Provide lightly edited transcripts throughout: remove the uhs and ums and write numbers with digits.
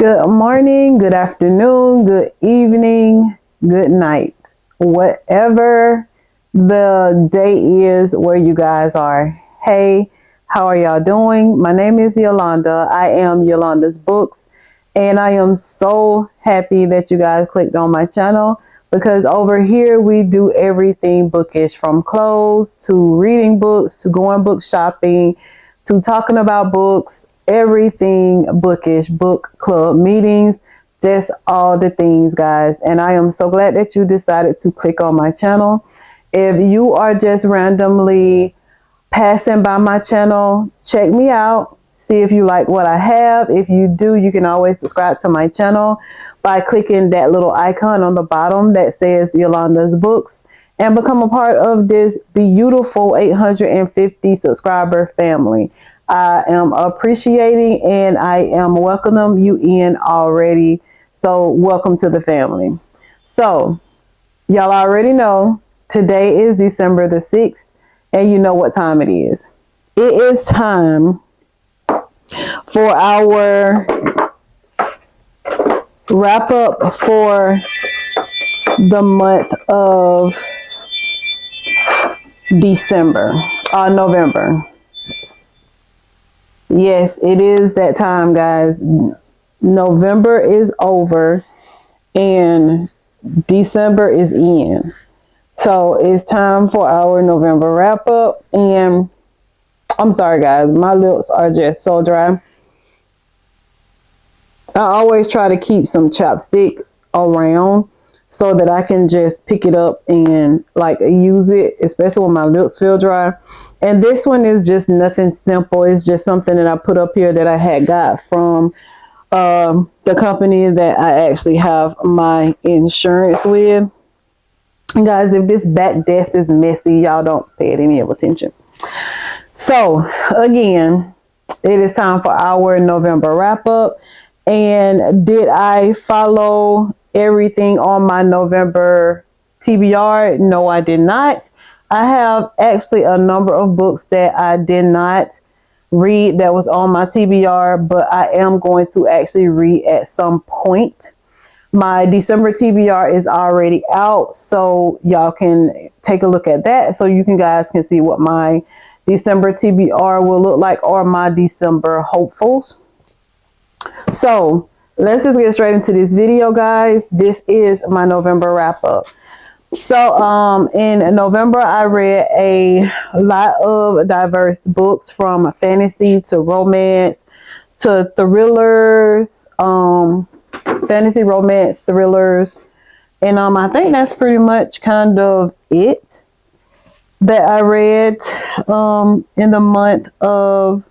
Good morning, good afternoon, good evening, good night. Whatever the day is where you guys are. Hey, how are y'all doing? My name is Yolanda. I am Yolandas Books, and I am so happy that you guys clicked on my channel because over here we do everything bookish, from clothes to reading books to going book shopping to talking about books, everything bookish, book club meetings, just all the things, guys. And I am so glad that you decided to click on my channel. If you are just randomly passing by my channel, check me out. See if you like what I have. If you do, you can always subscribe to my channel by clicking that little icon on the bottom that says Yolandas Books and become a part of this beautiful 850 subscriber family. I am appreciating and I am welcoming you in already. So welcome to the family. So y'all already know today is December the 6th and you know what time it is. It is time for our wrap up for the month of November. Yes, it is that time, guys. November is over and December is in. So it's time for our November wrap up. And I'm sorry, guys, my lips are just so dry. I always try to keep some chapstick around so that I can just pick it up and like use it, especially when my lips feel dry. And this one is just nothing simple. It's just something that I put up here that I had got from the company that I actually have my insurance with. And guys, if this back desk is messy, y'all don't pay it any attention. So again, it is time for our November wrap up. And did I follow everything on my November TBR? No, I did not. I have actually a number of books that I did not read that was on my TBR, but I am going to actually read at some point. My December TBR is already out, so y'all can take a look at that so you guys can see what my December TBR will look like, or my December hopefuls. So let's just get straight into this video, guys. This is my November wrap up. So in November, I read a lot of diverse books, from fantasy to romance to thrillers, fantasy, romance, thrillers. And I think that's pretty much kind of it that I read in the month of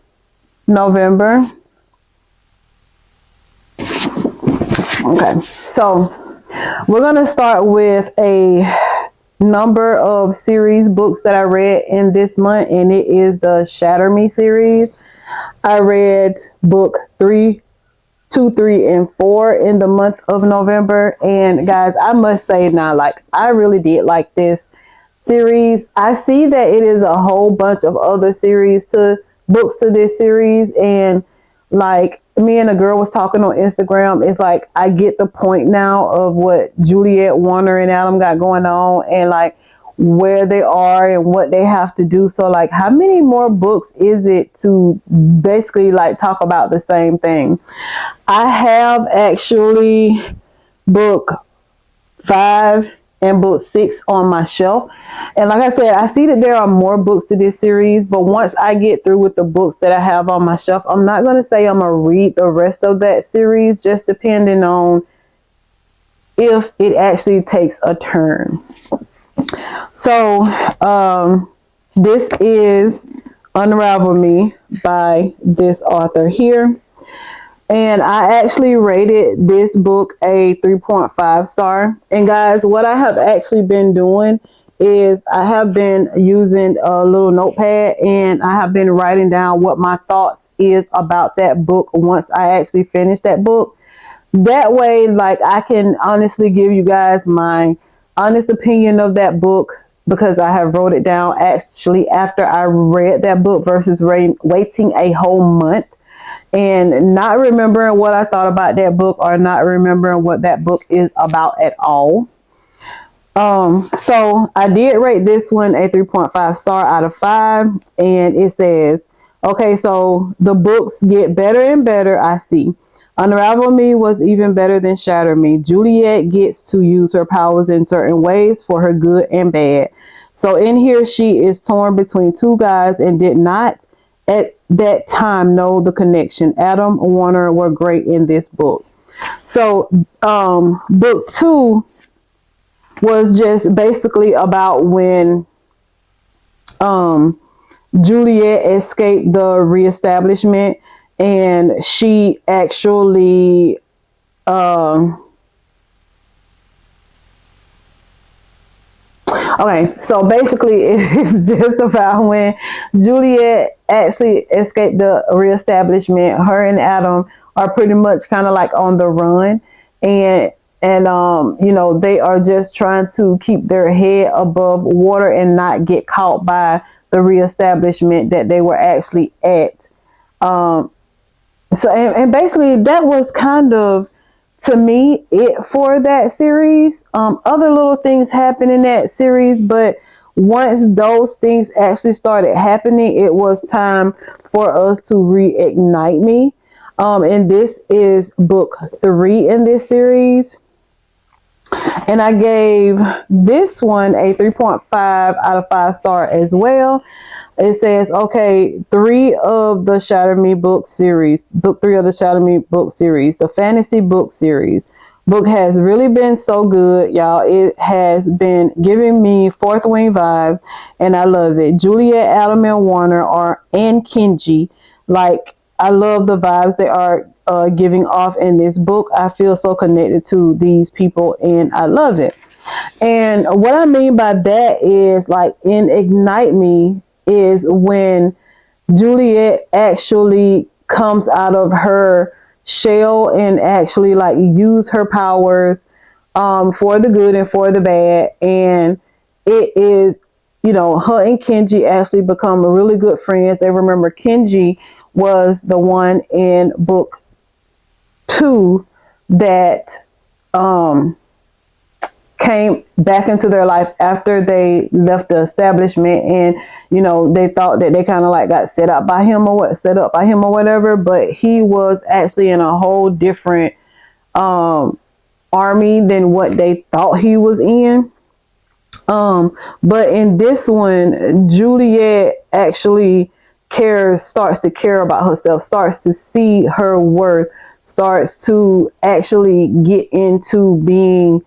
November. Okay, so we're going to start with a number of series books that I read in this month, and it is the Shatter Me series. I read book 3, 2, 3, and 4 in the month of November. And guys, I must say now, like, I really did like this series. I see that it is a whole bunch of other books to this series, and like, me and a girl was talking on Instagram. It's like, I get the point now of what Juliet, Warner, and Adam got going on, and like where they are and what they have to do. So like, how many more books is it to basically like talk about the same thing? I have actually book 5 and book 6 on my shelf. And like I said, I see that there are more books to this series, but once I get through with the books that I have on my shelf, I'm not going to say I'm going to read the rest of that series, just depending on if it actually takes a turn. So this is Unravel Me by this author here. And I actually rated this book a 3.5 star. And guys, what I have actually been doing is I have been using a little notepad, and I have been writing down what my thoughts is about that book once I actually finish that book. That way, like, I can honestly give you guys my honest opinion of that book, because I have wrote it down actually after I read that book versus waiting a whole month and not remembering what I thought about that book or not remembering what that book is about at all. So I did rate this one a 3.5 star out of 5, and it says, okay, so the books get better and better, I see. Unravel Me was even better than Shatter Me. Juliet gets to use her powers in certain ways for her good and bad. So in here, she is torn between two guys and did not at that time know the connection. Adam Warner were great in this book. So book 2 was just basically about when Juliet escaped the reestablishment, and she actually okay, so basically it's just about when Juliet actually escaped the reestablishment. Her and Adam are pretty much kind of like on the run, and you know, they are just trying to keep their head above water and not get caught by the reestablishment that they were actually at. So and basically that was kind of, to me, it for that series. Other little things happen in that series, but once those things actually started happening, it was time for us to reignite me. And this is book 3 in this series. And I gave this one a 3.5 out of 5 star as well. It says, okay, 3 of the Shatter Me book series, book 3 of the Shatter Me book series, the fantasy book series. Book has really been so good, y'all. It has been giving me Fourth Wing vibes, and I love it. Juliet, Adam, and Warner and Kenji. Like, I love the vibes they are giving off in this book. I feel so connected to these people, and I love it. And what I mean by that is, like, in Ignite Me is when Juliet actually comes out of her shell and actually like use her powers for the good and for the bad. And it is, you know, her and Kenji actually become really good friends. And remember, Kenji was the one in book 2 that came back into their life after they left the establishment, and you know, they thought that they kind of like got set up by him or whatever, but he was actually in a whole different army than what they thought he was in. But in this one, Juliet actually starts to care about herself, starts to see her worth, starts to actually get into being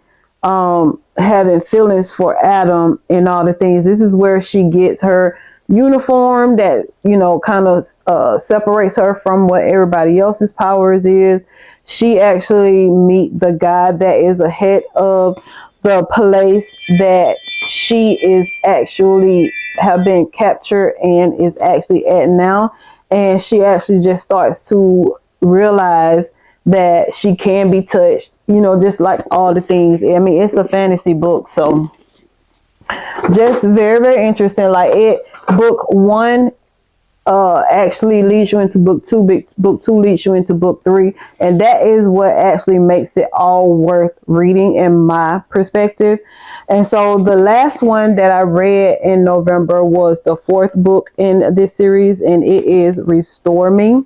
having feelings for Adam and all the things. This is where she gets her uniform that, you know, kind of separates her from what everybody else's powers is. She actually meet the guy that is ahead of the place that she is actually have been captured and is actually at now. And she actually just starts to realize that she can be touched, you know, just like all the things. I mean, it's a fantasy book, so just very, very interesting. Like, book 1 actually leads you into book 2. Book 2 leads you into book 3, and that is what actually makes it all worth reading in my perspective. And so the last one that I read in November was the 4th book in this series, and it is Restore Me.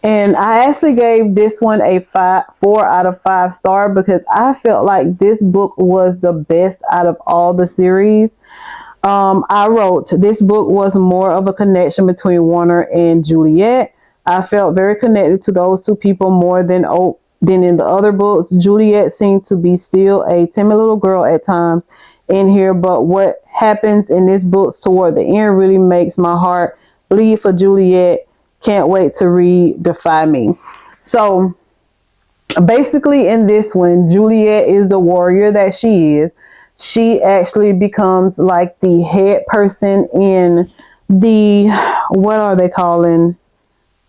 And I actually gave this one a 4 out of 5 star because I felt like this book was the best out of all the series. I wrote, this book was more of a connection between Warner and Juliet. I felt very connected to those two people more than in the other books. Juliet seemed to be still a timid little girl at times in here, but what happens in this book toward the end really makes my heart bleed for Juliet. Can't wait to read Defy Me. So basically in this one, Juliet is the warrior that she is. She actually becomes like the head person in the, what are they calling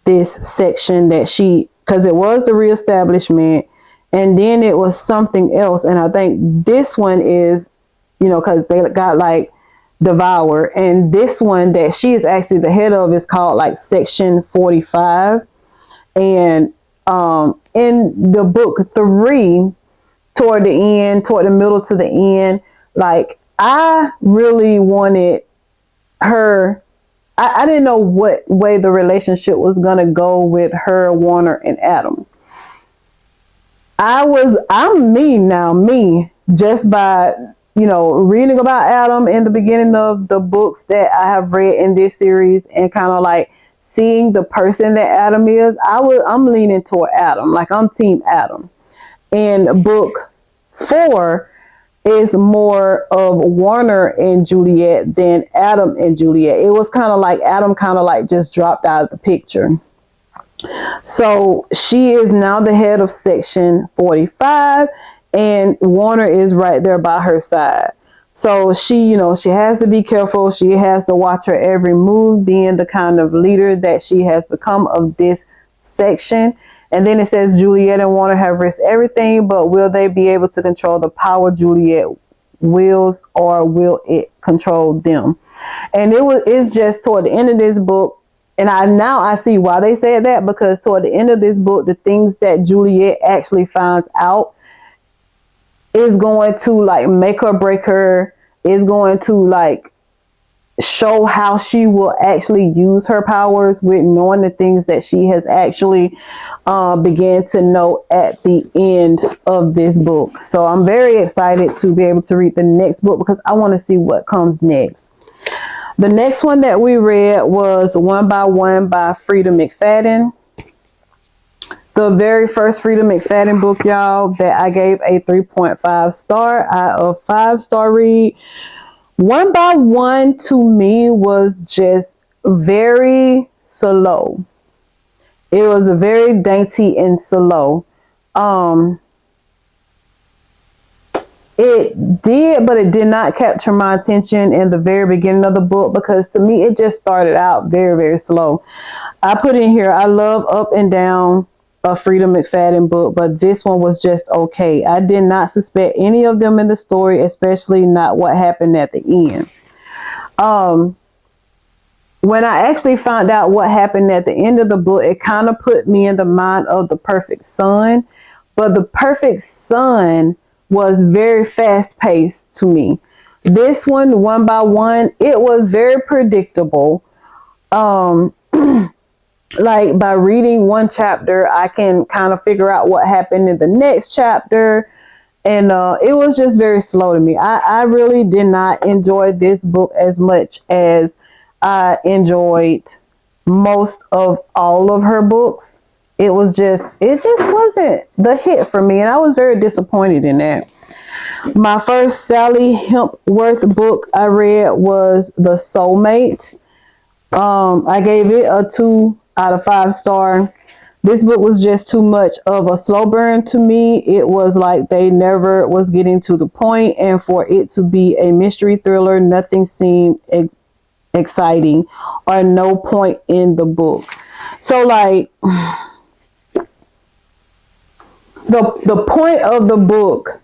this section that she, because it was the reestablishment and then it was something else. And I think this one is, you know, because they got like Devour, and this one that she is actually the head of is called like section 45. And in the book 3, toward the middle to the end, like I really wanted her. I didn't know what way the relationship was gonna go with her, Warner, and Adam. I'm me, just by, reading about Adam in the beginning of the books that I have read in this series, and kind of like seeing the person that Adam is. I'm leaning toward Adam. Like, I'm team Adam. And book 4 is more of Warner and Juliet than Adam and Juliet. It was kind of like Adam kind of like just dropped out of the picture. So she is now the head of section 45, and Warner is right there by her side. So she has to be careful. She has to watch her every move, being the kind of leader that she has become of this section. And then it says Juliet and Warner have risked everything, but will they be able to control the power Juliet wills, or will it control them? And it's just toward the end of this book. And I see why they said that, because toward the end of this book, the things that Juliet actually finds out is going to like make her break her, is going to like show how she will actually use her powers, with knowing the things that she has actually began to know at the end of this book. So I'm very excited to be able to read the next book, because I want to see what comes next. The next one that we read was One by One by Frida McFadden. The very first Frida McFadden book, y'all, that I gave a 3.5 star out of 5-star read. One by One to me was just very slow. It was very dainty and slow. It did, but it did not capture my attention in the very beginning of the book, because to me it just started out very, very slow. I put in here, I love Up and Down, a Frida McFadden book, but this one was just okay. I did not suspect any of them in the story, especially not what happened at the end. When I actually found out what happened at the end of the book, it kind of put me in the mind of The Perfect Son. But The Perfect Son was very fast paced to me. This One by One, it was very predictable. Like, by reading one chapter, I can kind of figure out what happened in the next chapter. And it was just very slow to me. I really did not enjoy this book as much as I enjoyed most of all of her books. It just wasn't the hit for me, and I was very disappointed in that. My first Sally Hempworth book I read was The Soulmate. I gave it a 2 out of 5 star. This book was just too much of a slow burn to me. It was like they never was getting to the point, and for it to be a mystery thriller, nothing seemed exciting, or no point in the book. So like, the point of the book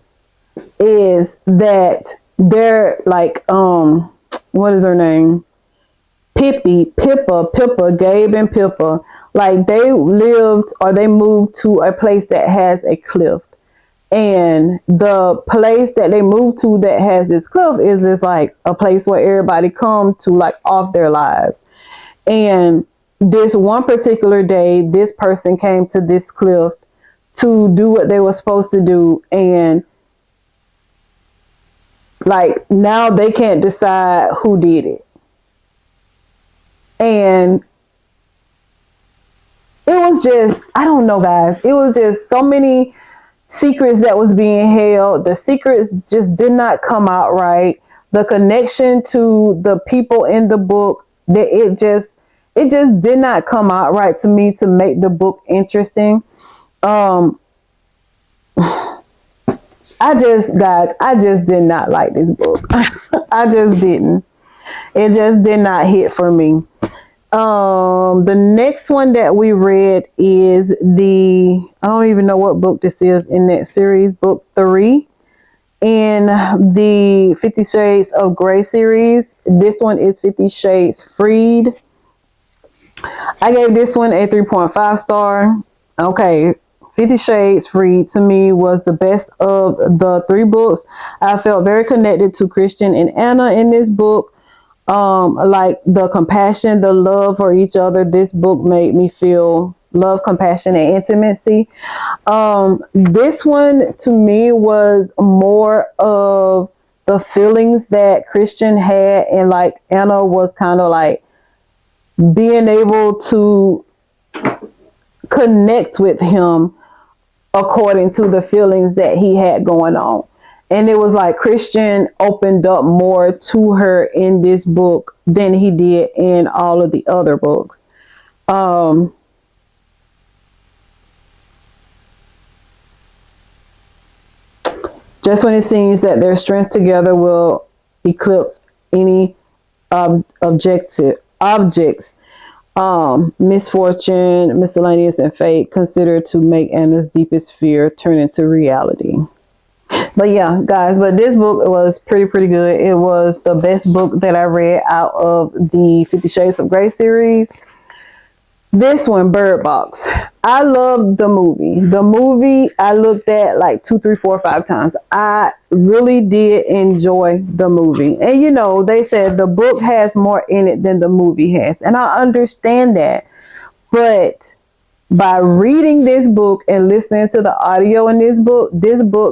is that they're like, what is her name? Pippa, Gabe and Pippa, like they moved to a place that has a cliff. And the place that they moved to that has this cliff is just like a place where everybody come to like off their lives. And this one particular day, this person came to this cliff to do what they were supposed to do. And like now they can't decide who did it. And it was just, I don't know, guys. It was just so many secrets that was being held. The secrets just did not come out right. The connection to the people in the book, it just did not come out right to me to make the book interesting. I just did not like this book. I just didn't. It just did not hit for me. The next one that we read is I don't even know what book this is in that series, book 3 in the 50 Shades of Grey series. This one is 50 Shades Freed. I gave this one a 3.5 star. Okay, 50 Shades Free to me was the best of the three books. I felt very connected to Christian and Anna in this book. Like the compassion, the love for each other. This book made me feel love, compassion, and intimacy. This one to me was more of the feelings that Christian had, and like Anna was kind of like being able to connect with him according to the feelings that he had going on. And it was like Christian opened up more to her in this book than he did in all of the other books. Um, just when it seems that their strength together will eclipse any objects, misfortune, miscellaneous, and fate considered to make Anna's deepest fear turn into reality. But yeah, guys, but this book was pretty good. It was the best book that I read out of the 50 Shades of Grey series. This one, Bird Box. I loved the movie. The movie I looked at like 2, 3, 4, 5 times. I really did enjoy the movie. And you know, they said the book has more in it than the movie has. And I understand that. But by reading this book and listening to the audio in this book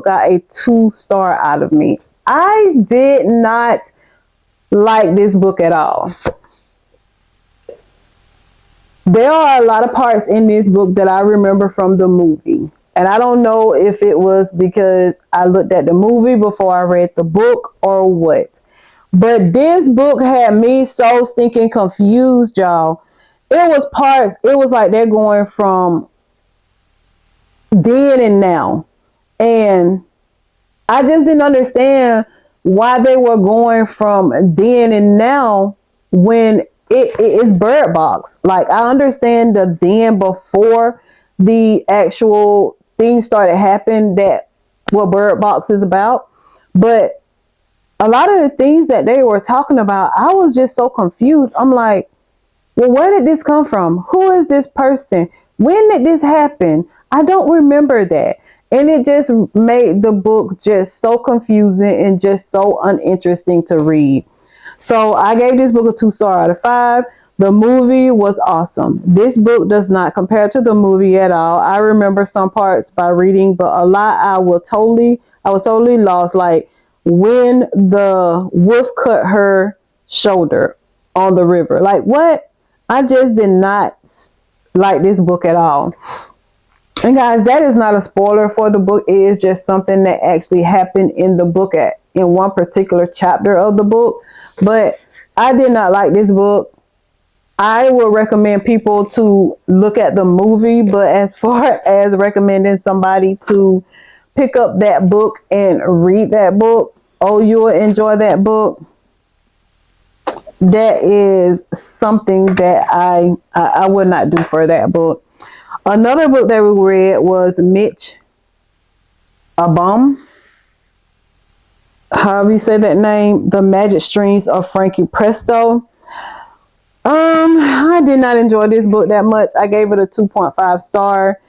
got a 2-star out of me. I did not like this book at all. There are a lot of parts in this book that I remember from the movie. And I don't know if it was because I looked at the movie before I read the book or what. But this book had me so stinking confused, y'all. It was like they're going from then and now. And I just didn't understand why they were going from then and now when it is Bird Box. Like, I understand the then before the actual things started happening, that what Bird Box is about. But a lot of the things that they were talking about, I was just so confused. I'm like, well, where did this come from? Who is this person? When did this happen? I don't remember that. And it just made the book just so confusing and just so uninteresting to read. So I gave this book a 2-star out of 5. The movie was awesome. This book does not compare to the movie at all. I remember some parts by reading, but a lot I was totally lost. Like when the wolf cut her shoulder on the river. Like what? I just did not like this book at all. And guys, that is not a spoiler for the book. It is just something that actually happened in the book in one particular chapter of the book. But I did not like this book. I will recommend people to look at the movie, but as far as recommending somebody to pick up that book and read that book, oh, you will enjoy that book. That is something that I would not do for that book. Another book that we read was Mitch Albom, however you say that name, The Magic Strings of Frankie Presto. I did not enjoy this book that much. I gave it a 2.5 star.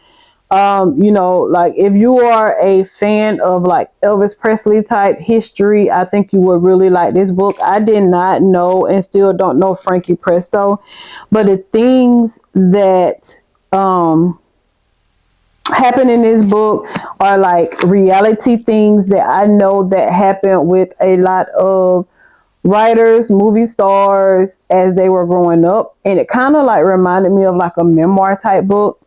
You know, like if you are a fan of like Elvis Presley type history, I think you would really like this book. I did not know and still don't know Frankie Presto, but the things that happen in this book are like reality things that I know that happened with a lot of writers, movie stars as they were growing up. And it kind of like reminded me of like a memoir type book.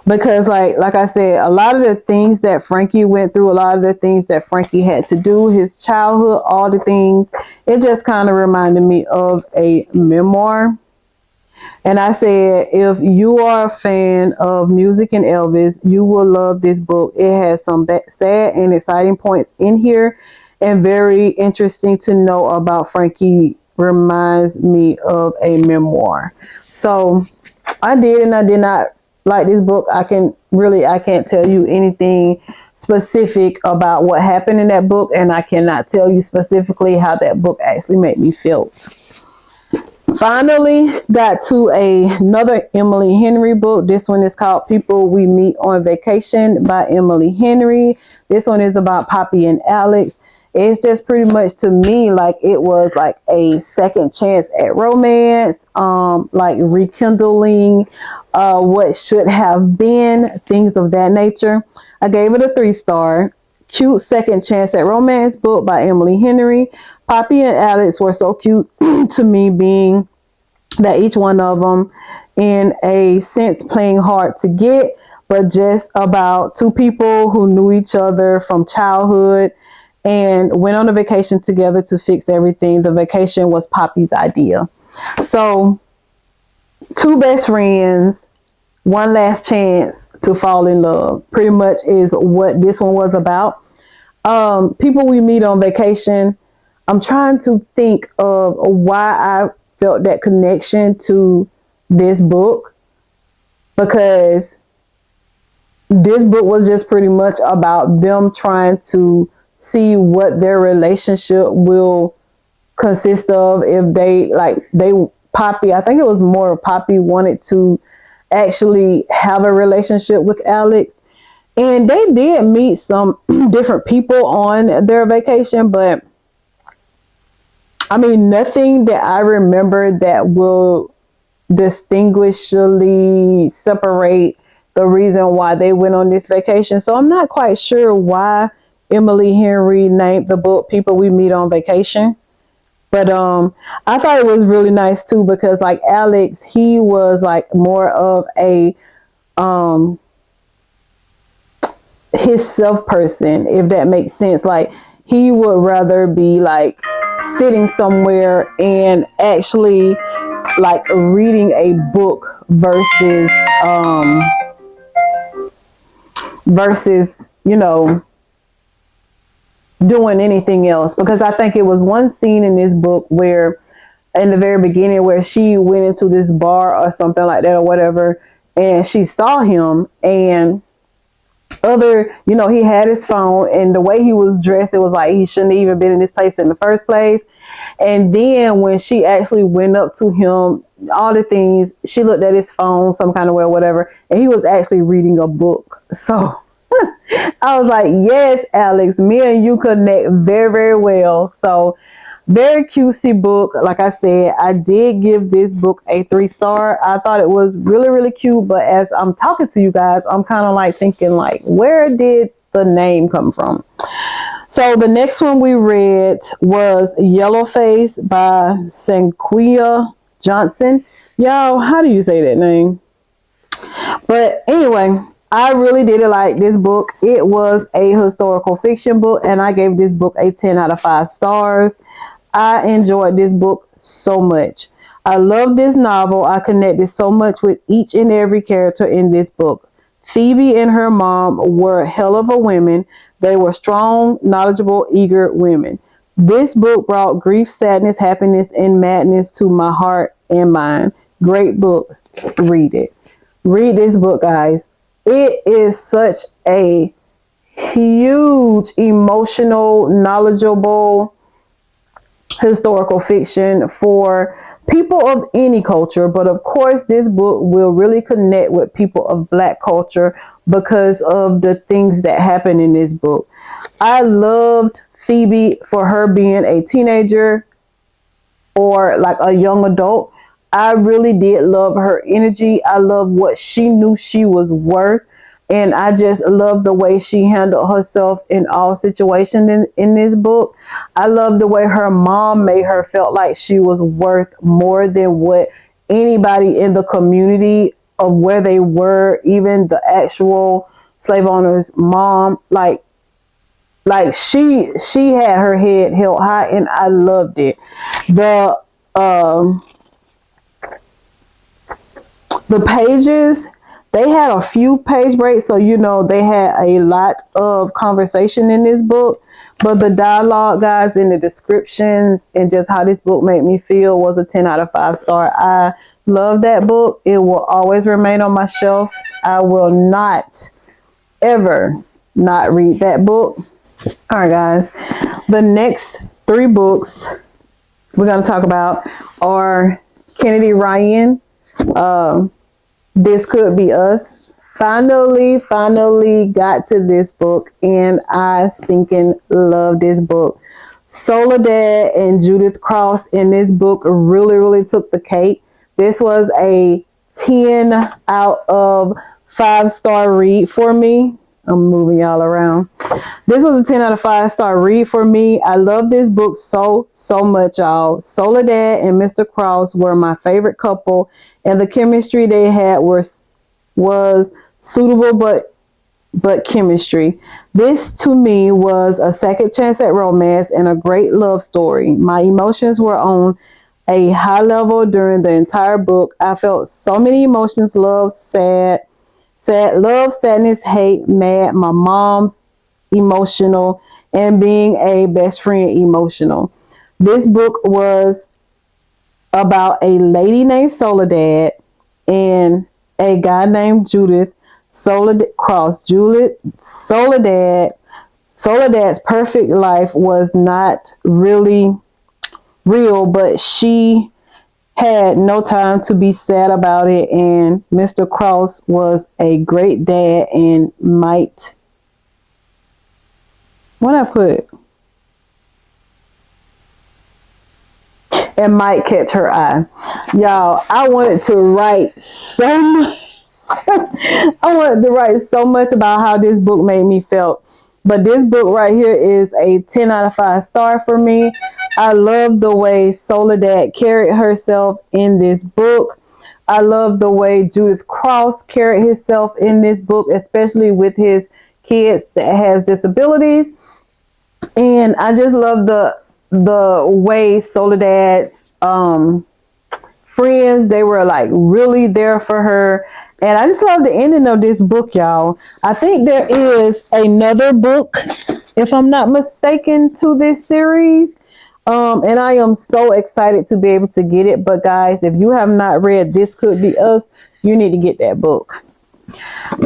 Because like I said, a lot of the things that Frankie went through, a lot of the things that Frankie had to do, his childhood, all the things, it just kind of reminded me of a memoir. And I said, if you are a fan of music and Elvis, you will love this book. It has some sad and exciting points in here, and very interesting to know about Frankie. Reminds me of a memoir. So I did and I did not like this book. I can't tell you anything specific about what happened in that book, and I cannot tell you specifically how that book actually made me feel. Finally got to another Emily Henry book. This one is called People We Meet on Vacation by Emily Henry. This one is about Poppy and Alex. It's just pretty much, to me, like it was like a second chance at romance, like rekindling what should have been, things of that nature. I gave it a 3-star. Cute second chance at romance book by Emily Henry. Poppy and Alex were so cute to me, being that each one of them, in a sense, playing hard to get, but just about two people who knew each other from childhood and went on a vacation together to fix everything. The vacation was Poppy's idea. So, two best friends, one last chance to fall in love, pretty much is what this one was about. People we meet on vacation. I'm trying to think of why I felt that connection to this book, because this book was just pretty much about them trying to see what their relationship will consist of if they Poppy, I think it was more Poppy wanted to actually have a relationship with Alex. And they did meet some different people on their vacation, but I mean, nothing that I remember that will distinguishingly separate the reason why they went on this vacation. So I'm not quite sure why Emily Henry named the book People We Meet on Vacation. But I thought it was really nice too, because like Alex, he was like more of a his self person, if that makes sense. Like he would rather be like sitting somewhere and actually like reading a book versus doing anything else. Because I think it was one scene in this book where in the very beginning where she went into this bar or something like that or whatever, and she saw him, and he had his phone, and the way he was dressed, it was like he shouldn't have even been in this place in the first place. And then when she actually went up to him, all the things, she looked at his phone some kind of way or whatever, and he was actually reading a book. So I was like, yes, Alex, me and you connect very, very well. So very cutesy book. Like I said, I did give this book a 3-star. I thought it was really, really cute. But as I'm talking to you guys, I'm kind of like thinking like, where did the name come from? So the next one we read was Yellowface by Sanquia Johnson. Y'all, how do you say that name? But anyway, I really did like this book. It was a historical fiction book, and I gave this book a 10 out of 5 stars. I enjoyed this book so much. I love this novel. I connected so much with each and every character in this book. Phoebe and her mom were hell of a women. They were strong, knowledgeable, eager women. This book brought grief, sadness, happiness, and madness to my heart and mind. Great book. Read it. Read this book, guys. It is such a huge, emotional, knowledgeable historical fiction for people of any culture. But of course, this book will really connect with people of Black culture because of the things that happen in this book. I loved Phoebe for her being a teenager or like a young adult. I really did love her energy. I love what she knew she was worth. And I just love the way she handled herself in all situations in this book. I love the way her mom made her felt like she was worth more than what anybody in the community of where they were, even the actual slave owner's mom, like she had her head held high, and I loved it. The pages, they had a few page breaks, so they had a lot of conversation in this book. But the dialogue, guys, and the descriptions and just how this book made me feel was a 10 out of 5 star. I love that book. It will always remain on my shelf. I will not ever not read that book. All right, guys. The next 3 books we're going to talk about are Kennedy Ryan. This Could Be Us. Finally got to this book, and I stinking love this book. Soledad and Judith Cross in this book really took the cake. This was a 10 out of 5-star read for me. I'm moving y'all around. This was a 10 out of 5-star read for me. I love this book so much, y'all. Soledad and Mr. Cross were my favorite couple, and the chemistry they had was suitable but chemistry. This to me was a second chance at romance and a great love story. My emotions were on a high level during the entire book. I felt so many emotions: love, love, sadness, hate, mad, my mom's emotional, and being a best friend emotional. This book was about a lady named Soledad and a guy named Judith Cross. Soledad's perfect life was not really real, but she had no time to be sad about it, and Mr. Cross was a great dad and might catch her eye. Y'all, I wanted to write so much. I wanted to write so much about how this book made me feel. But this book right here is a 10 out of 5-star for me. I love the way Soledad carried herself in this book. I love the way Judith Cross carried himself in this book, especially with his kids that has disabilities. And I just love the way Soledad's friends, they were like really there for her. And I just love the ending of this book, y'all. I think there is another book, if I'm not mistaken, to this series. And I am so excited to be able to get it. But guys, if you have not read This Could Be Us, you need to get that book.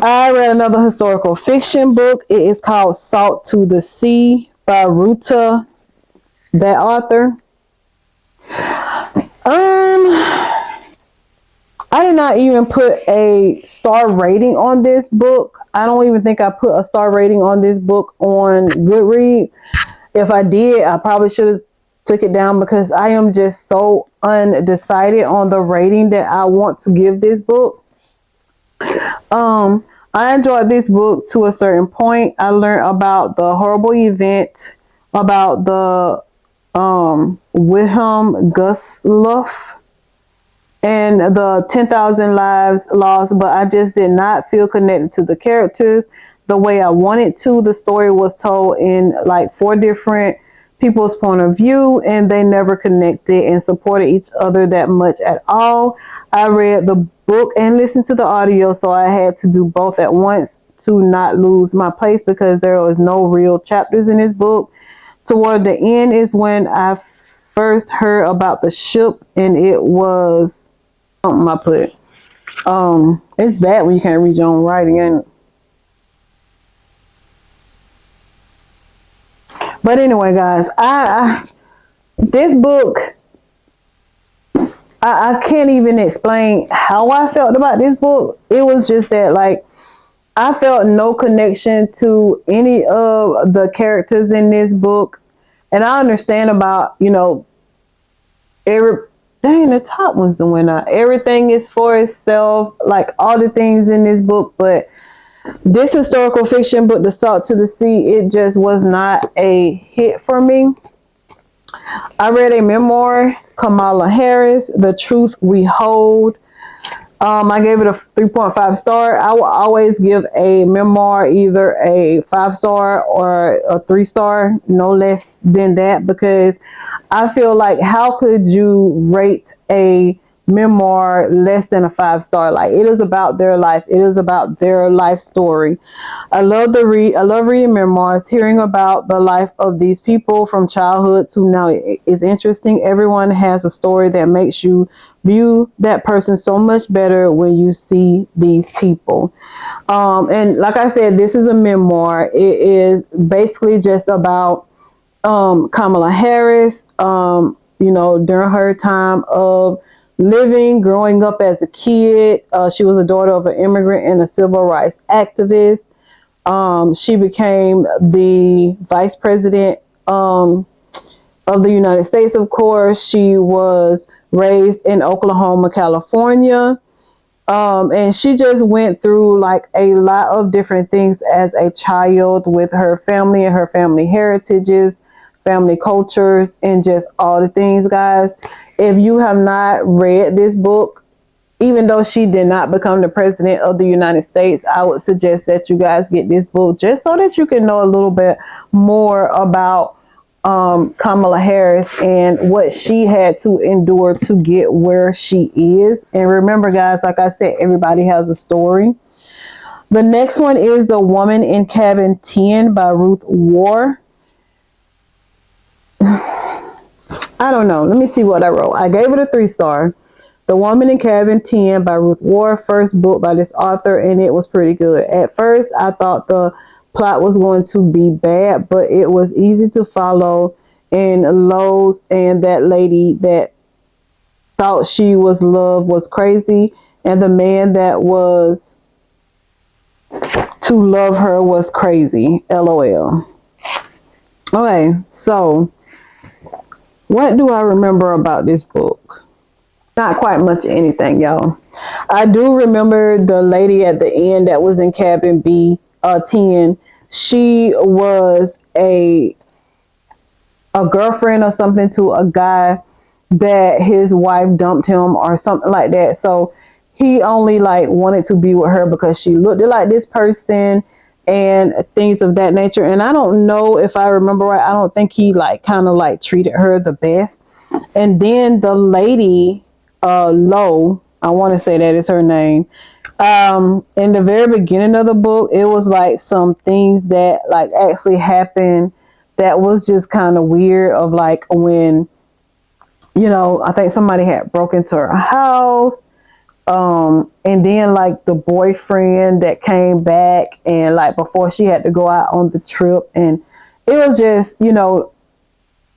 I read another historical fiction book. It is called Salt to the Sea by Ruta, that author. I did not even put a star rating on this book. I don't even think I put a star rating on this book on Goodreads. If I did, I probably should have took it down because I am just so undecided on the rating that I want to give this book. I enjoyed this book to a certain point. I learned about the horrible event, about the Wilhelm Gustloff and the 10,000 lives lost, but I just did not feel connected to the characters the way I wanted to. The story was told in like 4 different people's point of view, and they never connected and supported each other that much at all. I read the book and listened to the audio, so I had to do both at once to not lose my place because there was no real chapters in this book. Toward the end is when I first heard about the ship, and it was something I put. It's bad when you can't read your own writing, ain't it? But anyway, guys, this book, I can't even explain how I felt about this book. It was just that, like, I felt no connection to any of the characters in this book. And I understand about, dang, the top ones that went out. Everything is for itself, like all the things in this book. But this historical fiction book, The Salt to the Sea, it just was not a hit for me. I read a memoir, Kamala Harris, The Truth We Hold. I gave it a 3.5 star. I will always give a memoir either a 5-star or a 3-star, no less than that, because I feel like how could you rate a memoir less than a 5-star? Like, it is about their life. It is about their life story. I love reading memoirs. Hearing about the life of these people from childhood to now is interesting. Everyone has a story that makes you view that person so much better when you see these people. And like I said, this is a memoir. It is basically just about Kamala Harris, during her time of living, growing up as a kid. She was a daughter of an immigrant and a civil rights activist. She became the vice president of the United States, of course. She was raised in Oklahoma, California. And she just went through like a lot of different things as a child with her family and her family heritages, family cultures, and just all the things, guys. If you have not read this book, even though she did not become the president of the United States, I would suggest that you guys get this book just so that you can know a little bit more about Kamala Harris and what she had to endure to get where she is. And remember, guys, like I said, everybody has a story. The next one is The Woman in Cabin 10 by Ruth War. I don't know. Let me see what I wrote. I gave it a 3-star. The Woman in Cabin 10 by Ruth War, first book by this author, and it was pretty good. At first, I thought the plot was going to be bad, but it was easy to follow. And Lowe's and that lady that thought she was loved was crazy, and the man that was to love her was crazy. LOL. Okay, so what do I remember about this book? Not quite much of anything, y'all. I do remember the lady at the end that was in cabin B10. She was a girlfriend or something to a guy that his wife dumped him or something like that. So he only like wanted to be with her because she looked like this person and things of that nature. And I don't know if I remember right. I don't think he like kind of like treated her the best. And then the lady, Lo, I want to say that is her name. In the very beginning of the book, it was like some things that like actually happened that was just kind of weird, of like when, you know, I think somebody had broke into her house. And then like the boyfriend that came back and like before she had to go out on the trip, and it was just, you know,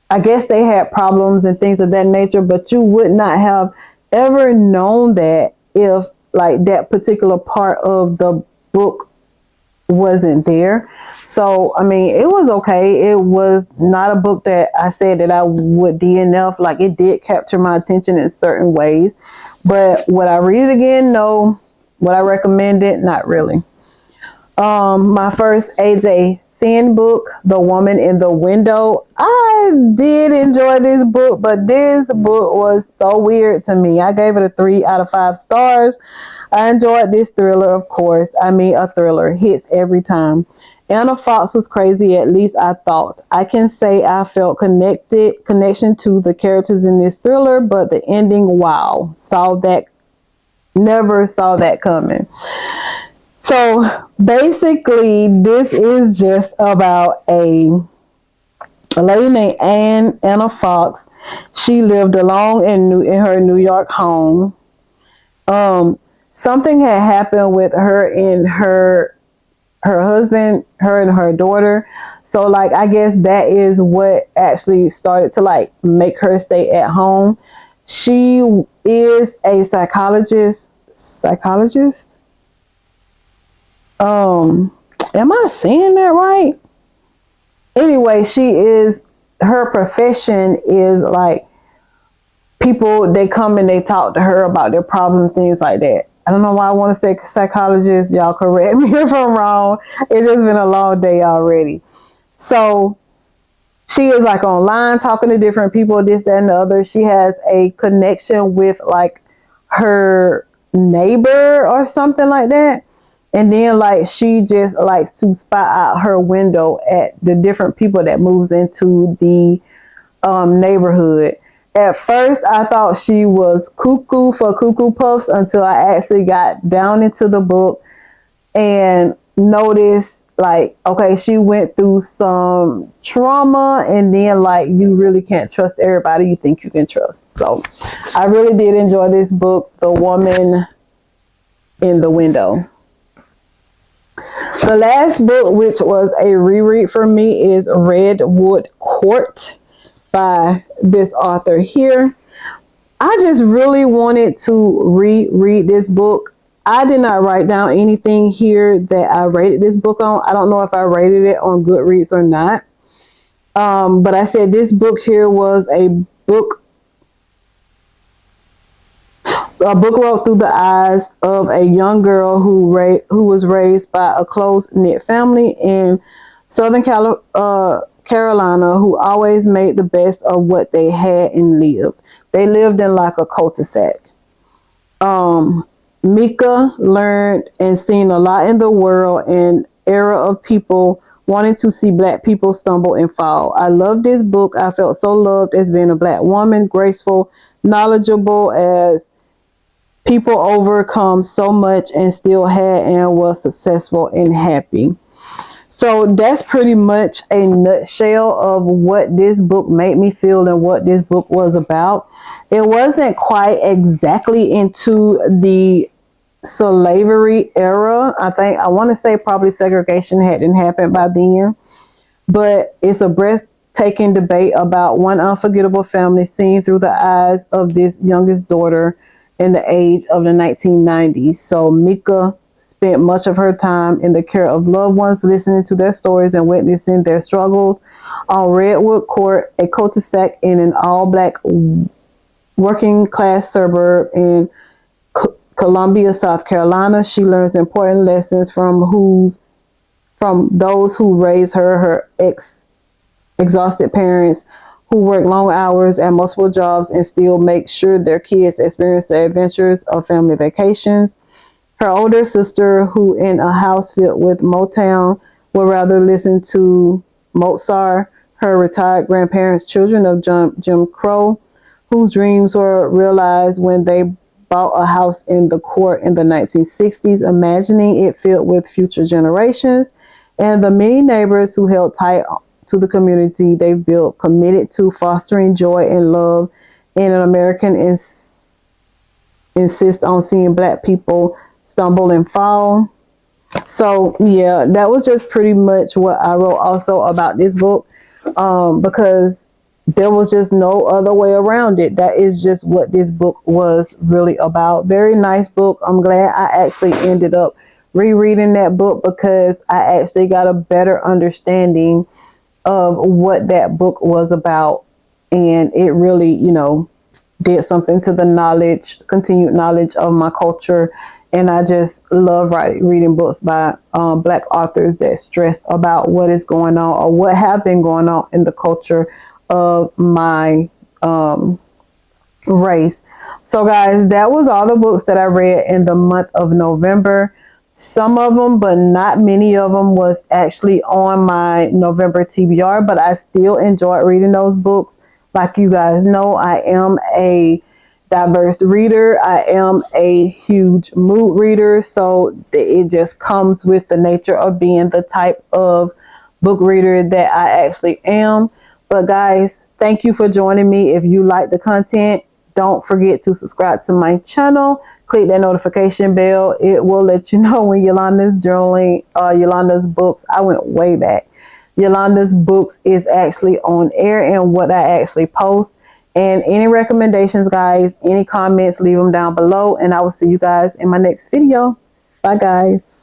I guess they had problems and things of that nature, but you would not have ever known that if like that particular part of the book wasn't there. So, I mean, it was okay. It was not a book that I said that I would DNF. Like, it did capture my attention in certain ways. But would I read it again? No. Would I recommend it? Not really. My first AJ Finn book, The Woman in the Window. I did enjoy this book, but this book was so weird to me. I gave it a 3 out of 5 stars. I enjoyed this thriller, of course. I mean, a thriller hits every time. Anna Fox was crazy, at least I thought. I can say I felt connection to the characters in this thriller, but the ending, wow, never saw that coming. So basically, this is just about a lady named Anna Fox. She lived alone in her New York home. Something had happened with her and her husband, her and her daughter. So like, I guess that is what actually started to like make her stay at home. She is a psychologist. Am I saying that right? Anyway, her profession is like people, they come and they talk to her about their problems, things like that. I don't know why I want to say psychologist. Y'all correct me if I'm wrong. It's just been a long day already. So she is like online talking to different people, this, that, and the other. She has a connection with like her neighbor or something like that. And then like she just likes to spy out her window at the different people that moves into the neighborhood. At first, I thought she was cuckoo for Cuckoo Puffs until I actually got down into the book and noticed, like, okay, she went through some trauma, and then, like, you really can't trust everybody you think you can trust. So, I really did enjoy this book, The Woman in the Window. The last book, which was a reread for me, is Redwood Court by this author here. I just really wanted to reread this book. I did not write down anything here that I rated this book on. I don't know if I rated it on Goodreads or not. But I said this book here was book a book wrote through the eyes of a young girl who was raised by a close knit family in Southern Carolina, who always made the best of what they had and lived. They lived in like a cul-de-sac. Mika learned and seen a lot in the world and era of people wanting to see black people stumble and fall. I love this book. I felt so loved as being a black woman, graceful, knowledgeable as people overcome so much and still had and was successful and happy. So that's pretty much a nutshell of what this book made me feel and what this book was about. It wasn't quite exactly into the slavery era. I want to say probably segregation hadn't happened by then, but it's a breathtaking debate about one unforgettable family seen through the eyes of this youngest daughter in the age of the 1990s. So Mika spent much of her time in the care of loved ones, listening to their stories and witnessing their struggles on Redwood Court, a cul-de-sac in an all-black working class suburb in Columbia, South Carolina. She learns important lessons from those who raised her exhausted parents who work long hours and multiple jobs and still make sure their kids experience the adventures of family vacations. Her older sister, who in a house filled with Motown, would rather listen to Mozart. Her retired grandparents, children of Jim Crow, whose dreams were realized when they bought a house in the court in the 1960s, imagining it filled with future generations, and the many neighbors who held tight to the community they built, committed to fostering joy and love in an American insist on seeing black people stumble and fall. So yeah, that was just pretty much what I wrote also about this book, because there was just no other way around it. That is just what this book was really about. Very nice book. I'm glad I actually ended up rereading that book because I actually got a better understanding of what that book was about, and it really, did something to the continued knowledge of my culture. And I just love reading books by black authors that stress about what is going on or what have been going on in the culture of my race. So guys, that was all the books that I read in the month of November. Some of them, but not many of them, was actually on my November TBR, but I still enjoyed reading those books. Like you guys know, I am a diverse reader. I am a huge mood reader, so it just comes with the nature of being the type of book reader that I actually am. But guys, thank you for joining me. If you like the content, don't forget to subscribe to my channel. Click that notification bell. It will let you know when Yolanda's journaling, Yolanda's books. I went way back. Yolanda's books is actually on air and what I actually post. And any recommendations, guys, any comments, leave them down below. And I will see you guys in my next video. Bye, guys.